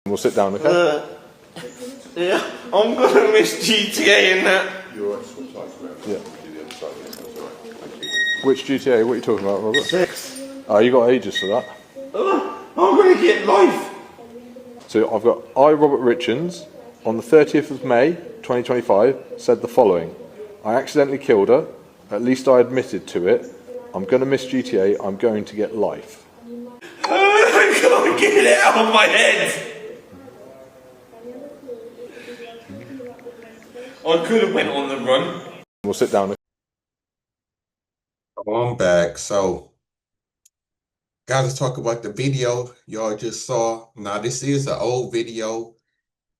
We'll sit down, okay? Yeah, I'm gonna miss GTA and that. You're right, switch sides around. Yeah. Do the other side, yeah, that's all right. Thank you. Which GTA? What are you talking about, Robert? 6. Oh, you got ages for that. I'm gonna get life. So I've got Robert Richards, on the 30th of May 2025, said the following. I accidentally killed her. At least I admitted to it. I'm going to miss GTA. I'm going to get life. I can't get it out of my head. I could have went on the run. We'll sit down. I'm back. So, guys, let's talk about the video y'all just saw. Now, this is an old video.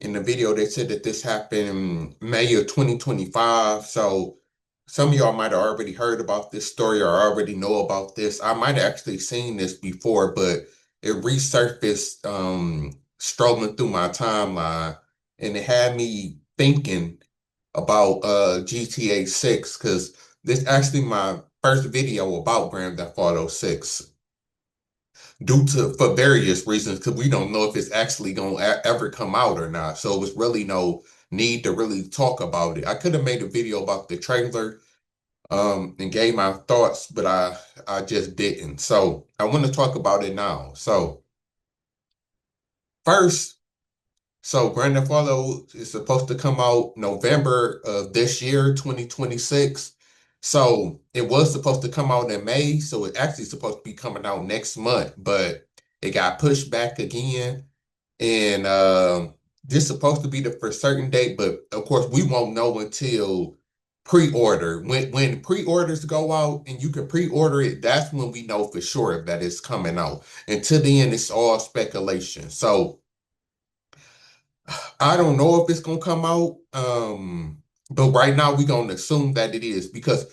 In the video, they said that this happened in May of 2025. So, some of y'all might have already heard about this story or already know about this. I might have actually seen this before, but it resurfaced strolling through my timeline, and it had me thinking about GTA 6, because this is actually my first video about Grand Theft Auto 6 for various reasons, because we don't know if it's actually gonna ever come out or not. So it was really no need to really talk about it. I could have made a video about the trailer and gave my thoughts, but I just didn't. So I want to talk about it now. So first, Grand Theft Auto is supposed to come out November of this year, 2026. So it was supposed to come out in May, so it's actually supposed to be coming out next month, but it got pushed back again. And this is supposed to be the for certain date, but of course we won't know until pre-order. When pre-orders go out and you can pre-order it, that's when we know for sure that it's coming out. Until the end, it's all speculation. So I don't know if it's gonna come out, but right now we're gonna assume that it is, because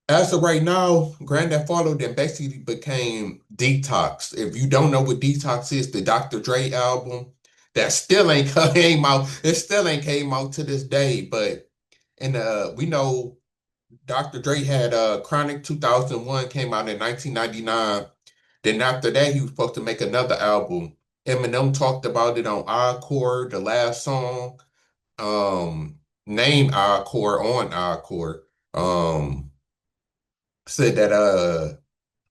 as of right now, Grand Theft Auto then basically became Detox. If you don't know what Detox is, the Dr. Dre album that still ain't came out. It still ain't came out to this day. But we know Dr. Dre had Chronic 2001 came out in 1999. Then after that, he was supposed to make another album. Eminem talked about it on Encore, the last song, named Encore on Encore. Said that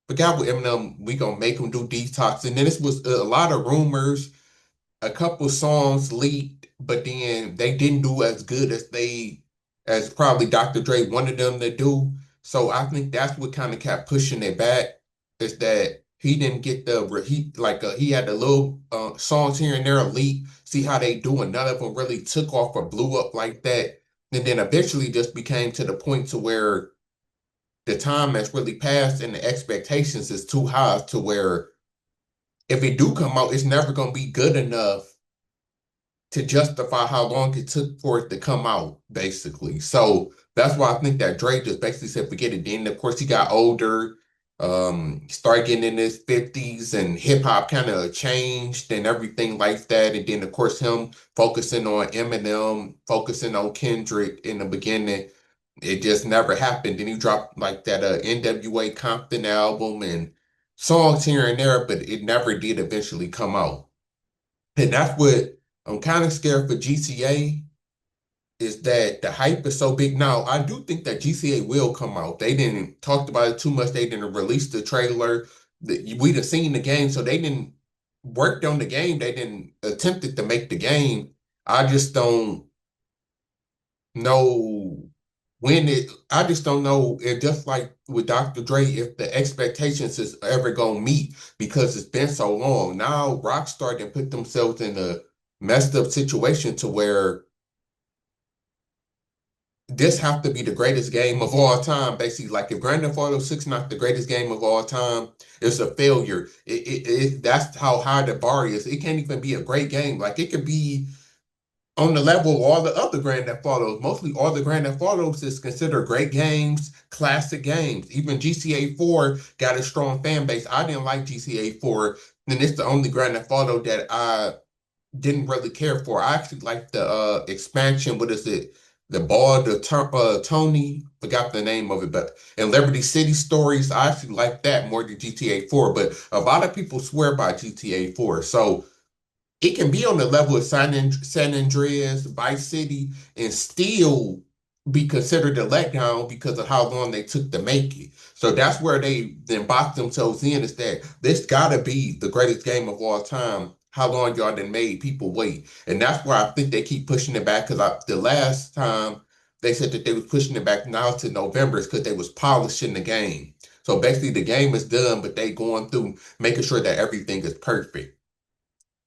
forgot what Eminem, we gonna make him do Detox. And then this was a lot of rumors, a couple songs leaked, but then they didn't do as good as probably Dr. Dre wanted them to do. So I think that's what kind of kept pushing it back, is that he didn't get he had the little songs here and there leak, see how they do, and none of them really took off or blew up like that. And then eventually just became to the point to where the time has really passed and the expectations is too high, to where if it do come out, it's never going to be good enough to justify how long it took for it to come out, basically. So that's why I think that Drake just basically said, forget it. Then, of course, he got older, started getting in his 50s, and hip hop kind of changed and everything like that. And then, of course, him focusing on Eminem, focusing on Kendrick in the beginning, it just never happened. Then he dropped like that NWA Compton album and songs here and there, but it never did eventually come out. And that's what I'm kind of scared for GTA, is that the hype is so big. Now, I do think that GTA will come out. They didn't talk about it too much. They didn't release the trailer. We'd have seen the game, so they didn't work on the game. They didn't attempt to make the game. I just don't know I just don't know if, just like with Dr. Dre, if the expectations is ever gonna meet, because it's been so long. Now Rockstar can put themselves in a messed up situation to where this have to be the greatest game of all time, basically. Like if Grand Theft Auto 6 not the greatest game of all time, it's a failure. That's how high the bar is. It can't even be a great game. Like it could be on the level of all the other Grand Theft Autos. Mostly all the Grand Theft Autos is considered great games, classic games. Even GTA 4 got a strong fan base. I didn't like GTA 4, and it's the only Grand Theft Auto that I didn't really care for. I actually liked the expansion. What is it? The Ball, Tony, forgot the name of it, but in Liberty City Stories, I actually like that more than GTA 4. But a lot of people swear by GTA 4. So it can be on the level of San Andreas, Vice City, and still be considered a letdown because of how long they took to make it. So that's where they then box themselves in, is that this gotta be the greatest game of all time. How long y'all done made people wait? And that's why I think they keep pushing it back, because the last time they said that they was pushing it back now to November is because they was polishing the game. So basically the game is done, but they going through making sure that everything is perfect.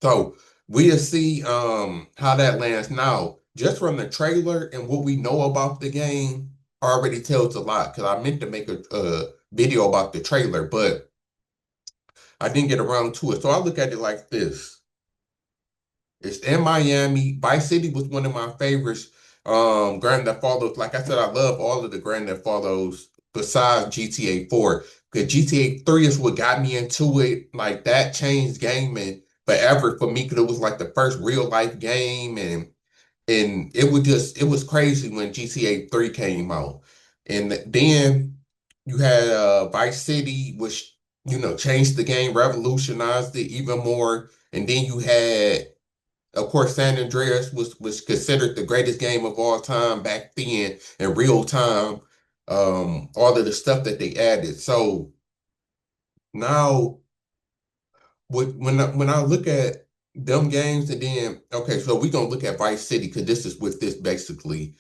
So we'll see how that lands now. Just from the trailer and what we know about the game already tells a lot. Because I meant to make a video about the trailer, but I didn't get around to it. So I look at it like this. It's in Miami. Vice City was one of my favorites. Grand Theft Autos, like I said, I love all of the Grand Theft Autos besides GTA 4. Because GTA 3 is what got me into it. Like that changed gaming forever for me, because it was like the first real life game, and it was crazy when GTA 3 came out. And then you had Vice City, which changed the game, revolutionized it even more. And then you had, of course, San Andreas was considered the greatest game of all time back then in real time. All of the stuff that they added. So now, when I look at them games, and then okay, so we're gonna look at Vice City, because this is what this basically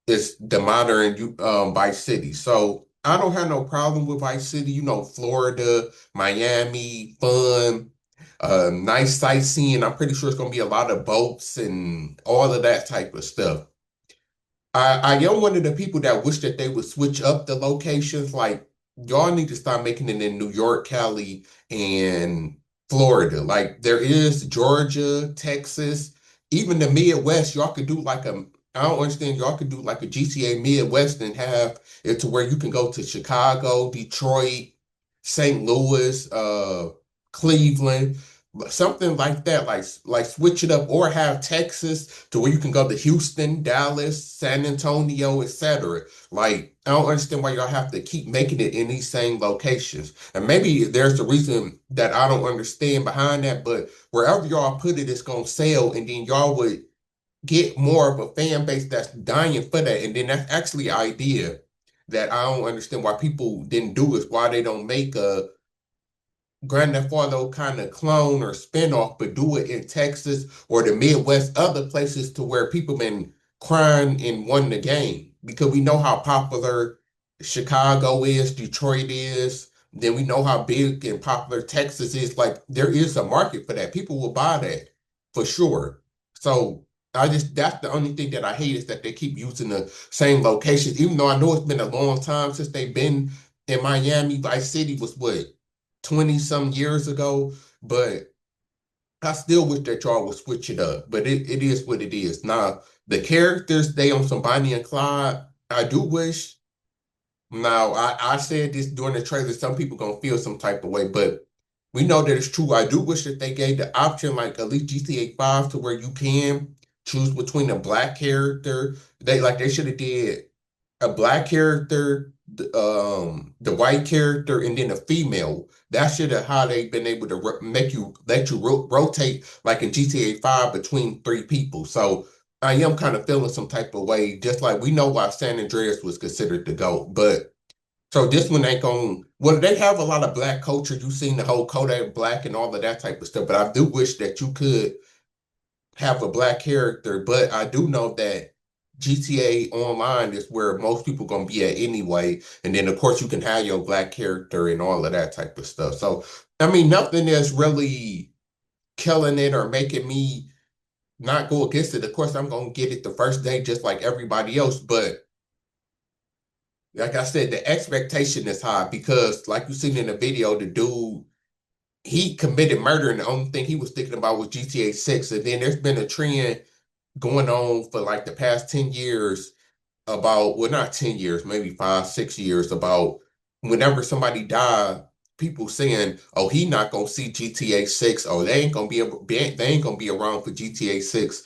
is, the modern Vice City. So I don't have no problem with Vice City. Florida, Miami, fun, nice sightseeing. I'm pretty sure it's gonna be a lot of boats and all of that type of stuff. I am one of the people that wish that they would switch up the locations. Like, y'all need to start making it in New York, Cali, and Florida. Like, there is Georgia, Texas, even the Midwest. Y'all could do like I don't understand. Y'all could do like a GTA Midwest and have it to where you can go to Chicago, Detroit, St. Louis, Cleveland, something like that. Like switch it up, or have Texas to where you can go to Houston, Dallas, San Antonio, etc. Like, I don't understand why y'all have to keep making it in these same locations. And maybe there's a reason that I don't understand behind that, but wherever y'all put it, it's gonna sell, and then y'all would get more of a fan base that's dying for that. And then that's actually an idea that I don't understand why people didn't do, is why they don't make a Grand Theft Auto kind of clone or spinoff, but do it in Texas or the Midwest, other places to where people been crying and won the game. Because we know how popular Chicago is, Detroit is, then we know how big and popular Texas is. Like, there is a market for that. People will buy that for sure. So that's the only thing that I hate, is that they keep using the same locations, even though I know it's been a long time since they've been in Miami. Vice City was what, 20 some years ago, but I still wish that y'all would switch it up. But it is what it is. Now, the characters, they on some Bonnie and Clyde. I do wish. Now, I said this during the trailer, some people gonna feel some type of way, but we know that it's true. I do wish that they gave the option, like at least GTA 5, to where you can choose between a black character. They should have did a black character, the white character, and then a female. That should have how they've been able to make you let you rotate like in GTA 5 between three people. So I am kind of feeling some type of way, just like we know why San Andreas was considered the GOAT. But so this one ain't going. Well, they have a lot of black culture. You've seen the whole Kodak Black and all of that type of stuff. But I do wish that you could have a black character. But I do know that GTA Online is where most people gonna be at anyway. And then of course you can have your black character and all of that type of stuff. So I mean, nothing that's really killing it or making me not go against it. Of course, I'm gonna get it the first day just like everybody else. But like I said, the expectation is high, because like you seen in the video, the dude, he committed murder, and the only thing he was thinking about was GTA 6. And then there's been a trend going on for like the past 10 years about, well, not 10 years, maybe 5, 6 years, about whenever somebody died, people saying, oh, he not gonna see GTA 6, or they ain't gonna be around for GTA 6.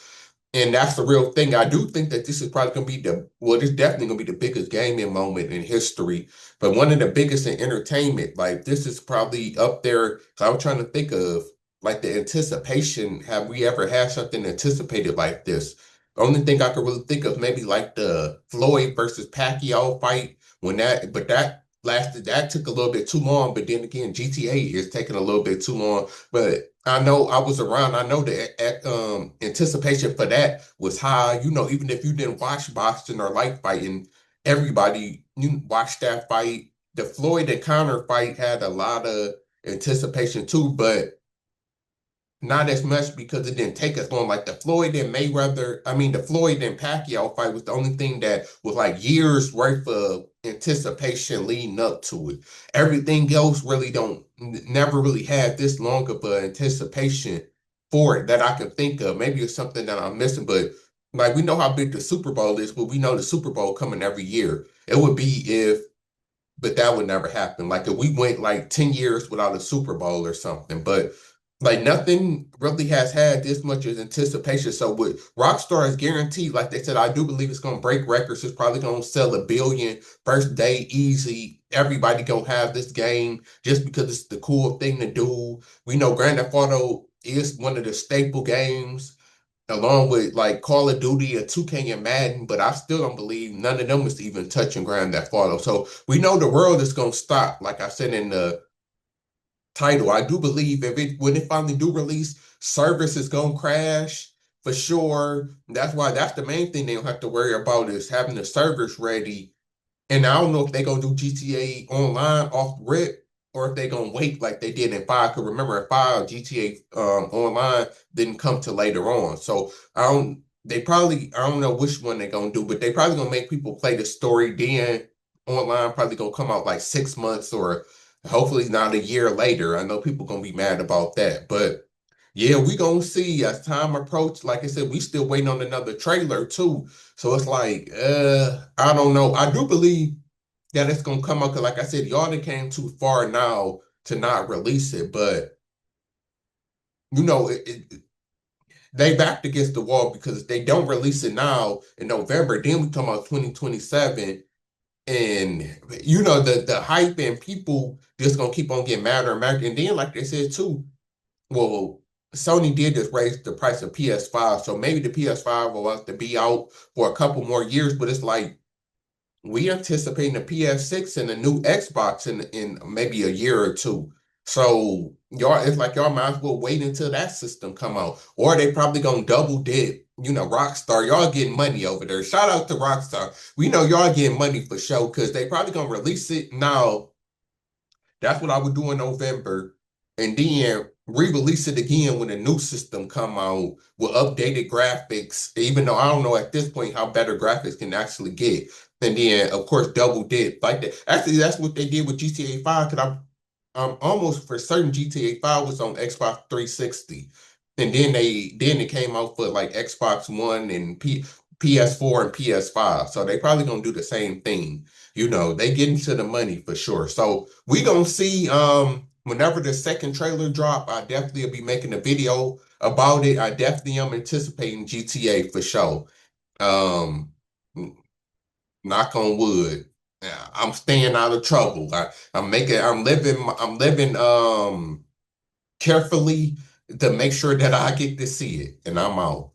And that's the real thing. I do think that this is probably gonna be it's definitely gonna be the biggest gaming moment in history, but one of the biggest in entertainment. Like, this is probably up there. 'Cause I was trying to think of like the anticipation. Have we ever had something anticipated like this? The only thing I could really think of maybe like the Floyd versus Pacquiao fight when that lasted, that took a little bit too long. But then again, GTA is taking a little bit too long. But I know I was around. I know the anticipation for that was high. You know, even if you didn't watch boxing or like fighting, everybody you watched that fight. The Floyd and Conor fight had a lot of anticipation too, but not as much because it didn't take as long. Like the Floyd and Mayweather, I mean, the Floyd and Pacquiao fight was the only thing that was like years worth of anticipation leading up to it. Everything else really never really had this long of an anticipation for it that I can think of. Maybe it's something that I'm missing, but like we know how big the Super Bowl is, but we know the Super Bowl coming every year. It would be if, but that would never happen. Like if we went like 10 years without a Super Bowl or something, but like nothing really has had this much as anticipation. So with Rockstar is guaranteed, like they said, I do believe it's gonna break records. It's probably gonna sell 1 billion first day easy. Everybody gonna have this game just because it's the cool thing to do. We know Grand Theft Auto is one of the staple games, along with like Call of Duty and 2K and Madden, but I still don't believe none of them is even touching Grand Theft Auto. So we know the world is gonna stop, like I said in the title. I do believe when it finally do release, service is gonna crash for sure. That's the main thing they don't have to worry about is having the servers ready. And I don't know if they're gonna do GTA Online off rip or if they're gonna wait like they did in 5. Because remember in 5, GTA Online didn't come till later on. So I don't know which one they're gonna do, but they probably gonna make people play the story. Then online probably gonna come out like 6 months or hopefully not a year later. I know people gonna be mad about that. But yeah, we gonna see as time approach. Like I said, we still waiting on another trailer too. So it's like, I don't know. I do believe that it's gonna come out because, like I said, y'all done came too far now to not release it. But you know, they backed against the wall because if they don't release it now in November, then we come out 2027, and you know the hype and people just gonna keep on getting madder and madder. And then, like they said too, well, Sony did just raise the price of PS5, so maybe the PS5 will have to be out for a couple more years. But it's like we anticipating a PS6 and a new Xbox in maybe a year or two. So y'all, it's like y'all might as well wait until that system come out, or they probably gonna double dip. You know, Rockstar, y'all getting money over there. Shout out to Rockstar. We know y'all getting money for sure because they probably gonna release it now. That's what I would do in November, and then re-release it again when a new system come out with updated graphics. Even though I don't know at this point how better graphics can actually get, and then of course double dip like that. Actually, that's what they did with GTA 5. Because I'm almost for certain GTA 5 was on Xbox 360, and then it came out for like Xbox One and PS4 and PS5. So they probably gonna do the same thing. You know, they get into the money for sure. So we gonna see whenever the second trailer drop, I definitely will be making a video about it. I definitely am anticipating GTA for sure. Um Knock on wood. Yeah, I'm staying out of trouble. I'm living carefully to make sure that I get to see it, and I'm out.